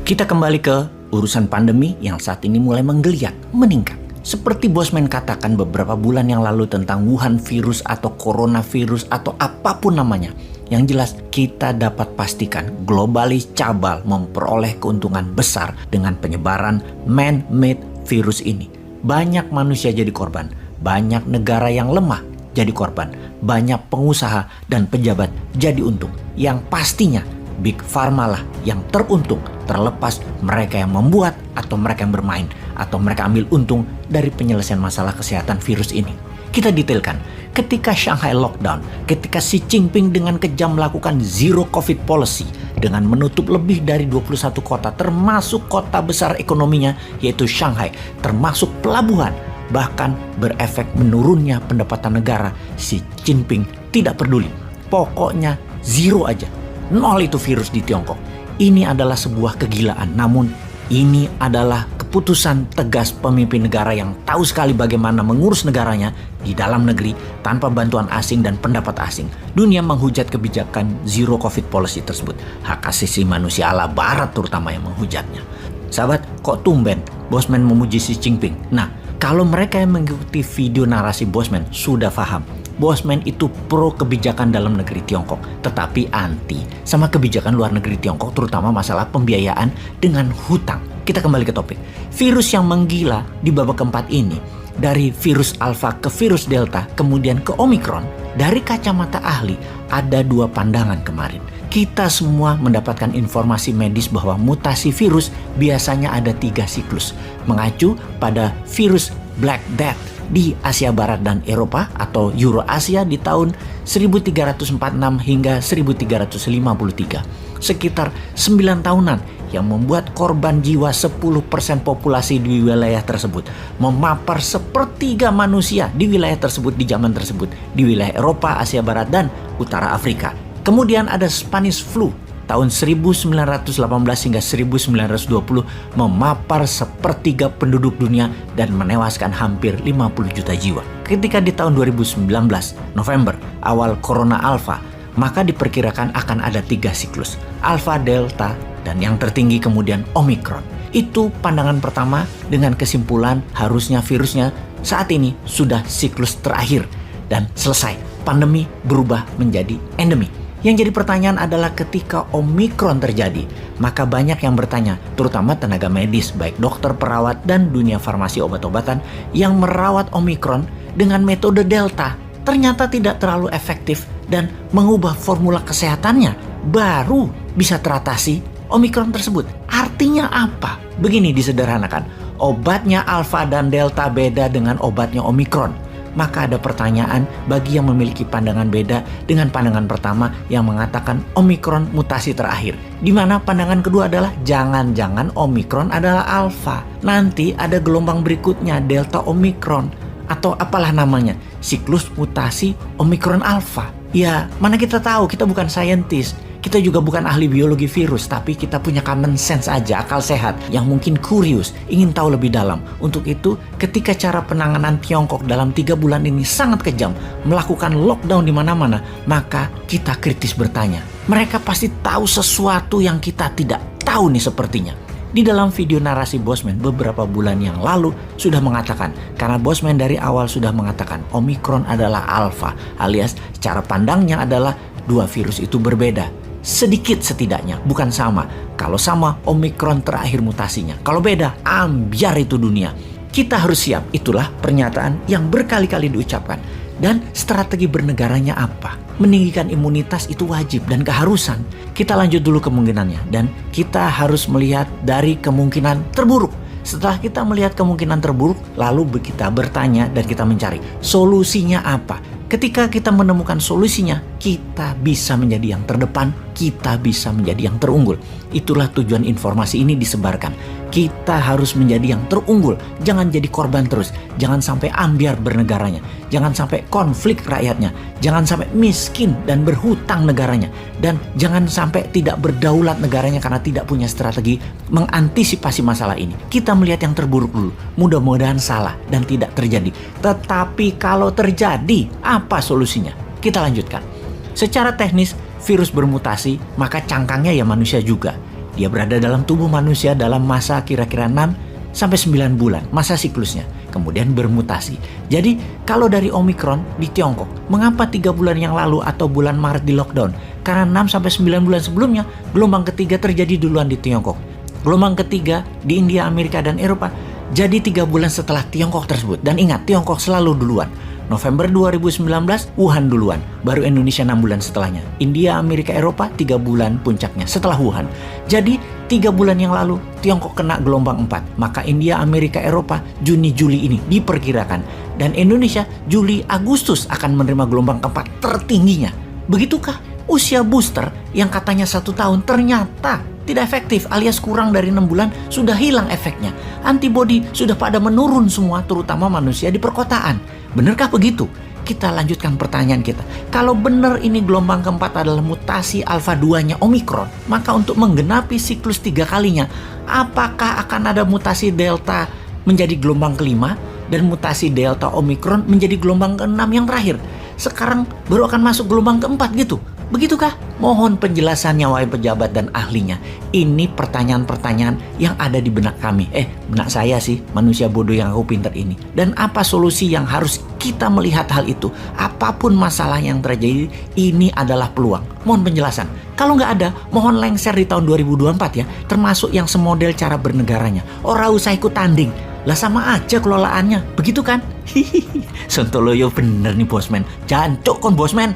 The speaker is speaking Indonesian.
Kita kembali ke urusan pandemi yang saat ini mulai menggeliat, meningkat. Seperti Bosman katakan beberapa bulan yang lalu tentang Wuhan virus atau coronavirus atau apapun namanya. Yang jelas kita dapat pastikan globalis cabal memperoleh keuntungan besar dengan penyebaran man-made virus ini. Banyak manusia jadi korban, banyak negara yang lemah jadi korban, banyak pengusaha dan pejabat jadi untung. Yang pastinya Big Pharma lah yang teruntung, terlepas mereka yang membuat atau mereka yang bermain atau mereka ambil untung dari penyelesaian masalah kesehatan virus ini. Kita detailkan, ketika Shanghai lockdown, ketika Xi Jinping dengan kejam melakukan zero covid policy dengan menutup lebih dari 21 kota termasuk kota besar ekonominya yaitu Shanghai, termasuk pelabuhan, bahkan berefek menurunnya pendapatan negara, Xi Jinping tidak peduli. Pokoknya zero aja. Nol itu virus di Tiongkok. Ini adalah sebuah kegilaan, namun ini adalah keputusan tegas pemimpin negara yang tahu sekali bagaimana mengurus negaranya di dalam negeri tanpa bantuan asing dan pendapat asing. Dunia menghujat kebijakan zero covid policy tersebut. Hak asasi manusia ala barat terutama yang menghujatnya. Sahabat, kok tumben Bosman memuji Xi Jinping? Nah, kalau mereka yang mengikuti video narasi Bosman sudah paham, Bosman itu pro kebijakan dalam negeri Tiongkok, tetapi anti sama kebijakan luar negeri Tiongkok, terutama masalah pembiayaan dengan hutang. Kita kembali ke topik. Virus yang menggila di babak keempat ini, dari virus Alpha ke virus Delta, kemudian ke Omicron, dari kacamata ahli, ada dua pandangan kemarin. Kita semua mendapatkan informasi medis bahwa mutasi virus biasanya ada 3 siklus, mengacu pada virus Black Death di Asia Barat dan Eropa atau Eurasia di tahun 1346 hingga 1353. Sekitar 9 tahunan yang membuat korban jiwa 10% populasi di wilayah tersebut, memapar sepertiga manusia di wilayah tersebut di zaman tersebut, di wilayah Eropa, Asia Barat, dan Utara Afrika. Kemudian ada Spanish flu tahun 1918 hingga 1920 memapar sepertiga penduduk dunia dan menewaskan hampir 50 juta jiwa. Ketika di tahun 2019 November awal Corona Alpha, maka diperkirakan akan ada 3 siklus, Alpha, Delta, dan yang tertinggi kemudian Omicron. Itu pandangan pertama dengan kesimpulan harusnya virusnya saat ini sudah siklus terakhir dan selesai. Pandemi berubah menjadi endemi. Yang jadi pertanyaan adalah ketika Omicron terjadi, maka banyak yang bertanya, terutama tenaga medis, baik dokter, perawat, dan dunia farmasi obat-obatan yang merawat Omicron dengan metode Delta ternyata tidak terlalu efektif dan mengubah formula kesehatannya baru bisa teratasi Omicron tersebut. Artinya apa? Begini disederhanakan, obatnya Alpha dan Delta beda dengan obatnya Omicron. Maka ada pertanyaan bagi yang memiliki pandangan beda dengan pandangan pertama yang mengatakan Omicron mutasi terakhir. Di mana pandangan kedua adalah jangan-jangan Omicron adalah Alpha. Nanti ada gelombang berikutnya Delta Omicron atau apalah namanya, siklus mutasi Omicron Alpha. Ya, mana kita tahu, kita bukan saintis. Kita juga bukan ahli biologi virus, tapi kita punya common sense aja, akal sehat, yang mungkin curious, ingin tahu lebih dalam. Untuk itu, ketika cara penanganan Tiongkok dalam 3 bulan ini sangat kejam, melakukan lockdown di mana-mana, maka kita kritis bertanya, mereka pasti tahu sesuatu yang kita tidak tahu nih sepertinya. Di dalam video narasi Bosman beberapa bulan yang lalu sudah mengatakan, karena Bosman dari awal sudah mengatakan Omicron adalah Alpha, alias cara pandangnya adalah 2 virus itu berbeda. Sedikit setidaknya, bukan sama. Kalau sama, Omicron terakhir mutasinya. Kalau beda, ambiar itu dunia. Kita harus siap, itulah pernyataan yang berkali-kali diucapkan. Dan strategi bernegaranya apa? Meninggikan imunitas itu wajib dan keharusan. Kita lanjut dulu kemungkinannya. Dan kita harus melihat dari kemungkinan terburuk. Setelah kita melihat kemungkinan terburuk, lalu kita bertanya dan kita mencari solusinya apa. Ketika kita menemukan solusinya, kita bisa menjadi yang terdepan, kita bisa menjadi yang terunggul. Itulah tujuan informasi ini disebarkan. Kita harus menjadi yang terunggul, jangan jadi korban terus. Jangan sampai ambiar bernegaranya, jangan sampai konflik rakyatnya, jangan sampai miskin dan berhutang negaranya, dan jangan sampai tidak berdaulat negaranya karena tidak punya strategi mengantisipasi masalah ini. Kita melihat yang terburuk dulu, mudah-mudahan salah dan tidak terjadi. Tetapi kalau terjadi, apa solusinya? Kita lanjutkan. Secara teknis, virus bermutasi, maka cangkangnya ya manusia juga. Dia berada dalam tubuh manusia dalam masa kira-kira 6 sampai 9 bulan, masa siklusnya. Kemudian bermutasi. Jadi kalau dari Omicron di Tiongkok, mengapa 3 bulan yang lalu atau bulan Maret di lockdown? Karena 6 sampai 9 bulan sebelumnya, gelombang ketiga terjadi duluan di Tiongkok. Gelombang ketiga di India, Amerika, dan Eropa jadi 3 bulan setelah Tiongkok tersebut. Dan ingat, Tiongkok selalu duluan. November 2019, Wuhan duluan. Baru Indonesia 6 bulan setelahnya. India, Amerika, Eropa 3 bulan puncaknya setelah Wuhan. Jadi 3 bulan yang lalu Tiongkok kena gelombang 4. Maka India, Amerika, Eropa Juni, Juli ini diperkirakan. Dan Indonesia Juli, Agustus akan menerima gelombang keempat tertingginya. Begitukah usia booster yang katanya 1 tahun ternyata tidak efektif alias kurang dari 6 bulan sudah hilang efeknya. Antibodi sudah pada menurun semua, terutama manusia di perkotaan. Benarkah begitu? Kita lanjutkan pertanyaan kita. Kalau benar ini gelombang keempat adalah mutasi alfa 2-nya Omicron, maka untuk menggenapi siklus 3 kalinya, apakah akan ada mutasi delta menjadi gelombang kelima dan mutasi delta Omicron menjadi gelombang ke-6 yang terakhir? Sekarang baru akan masuk gelombang keempat gitu. Begitukah? Mohon penjelasannya wahai pejabat dan ahlinya. Ini pertanyaan-pertanyaan yang ada di benak kami. Benak saya sih, manusia bodoh yang aku pinter ini. Dan apa solusi yang harus kita melihat hal itu? Apapun masalah yang terjadi, ini adalah peluang. Mohon penjelasan. Kalau nggak ada, mohon lengser di tahun 2024 ya. Termasuk yang semodel cara bernegaranya. Ora usah ikut tanding. Lah sama aja kelolaannya. Begitu kan? Sontoloyo bener nih bosman. Jancuk kon bosman.